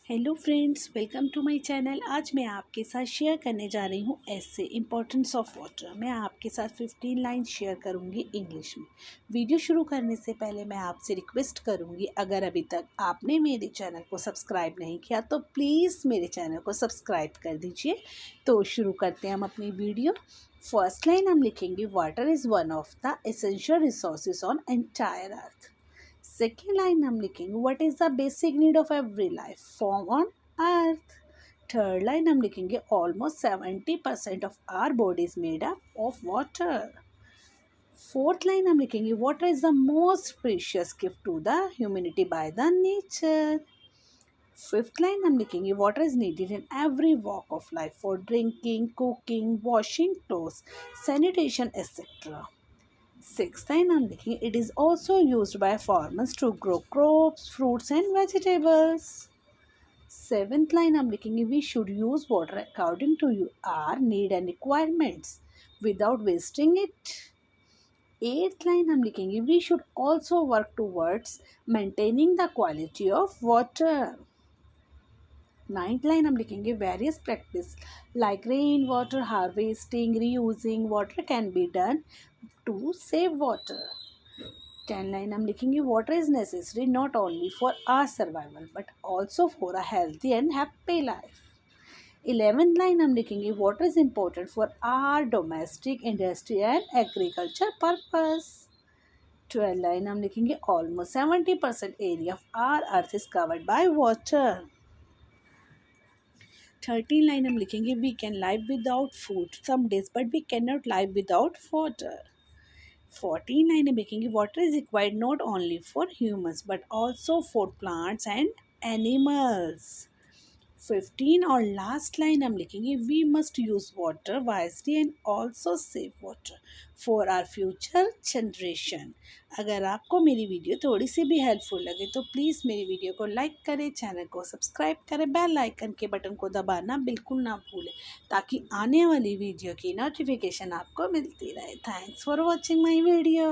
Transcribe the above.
Hello friends, welcome to my channel. आज मैं आपके साथ शेयर करने जा रही हूँ ऐसे इम्पोर्टेंस ऑफ वाटर। मैं आपके साथ 15 लाइन शेयर करूँगी इंग्लिश में। वीडियो शुरू करने से पहले मैं आपसे रिक्वेस्ट करूँगी, अगर अभी तक आपने मेरे चैनल को सब्सक्राइब नहीं किया तो प्लीज़ मेरे चैनल को सब्सक्राइब कर दीजिए। तो शुरू करते हैं हम अपनी वीडियो। फर्स्ट लाइन हम लिखेंगे, water is one of the essential resources on entire earth. Second line हम लिखेंगे, what is the basic need of every life form on earth. Third line हम लिखेंगे, almost 70% of our body is made up of water. Fourth line हम लिखेंगे, water is the most precious gift to the humanity by the nature. Fifth line हम लिखेंगे, water is needed in every walk of life for drinking, cooking, washing clothes, sanitation, etc. Sixth line हम लिखेंगे, it is also used by farmers to grow crops, fruits and vegetables. Seventh line हम लिखेंगे, we should use water according to our need and requirements without wasting it. Eighth line हम लिखेंगे, we should also work towards maintaining the quality of water. Ninth line हम लिखेंगे, various practice like rain water harvesting, reusing water can be done to save water. 10 line हम लिखेंगे, water is necessary not only for our survival but also for a healthy and happy life. 11th line हम लिखेंगे, water is important for our domestic, industry and agriculture purpose. 12 line हम लिखेंगे, almost 70% area of our earth is covered by water. 13 line हम लिखेंगे, we can live without food some days but we cannot live without water. 14 line हम लिखेंगे, water is required not only for humans but also for plants and animals. 15 और last line हम लिखेंगे, we must use water wisely and also save water for our future generation. अगर आपको मेरी video थोड़ी सी भी हेल्पफुल लगे तो प्लीज़ मेरी वीडियो को लाइक करें, चैनल को सब्सक्राइब करें, बेल आइकन के बटन को दबाना बिल्कुल ना भूलें ताकि आने वाली वीडियो की नोटिफिकेशन आपको मिलती रहे। Thanks for watching my video.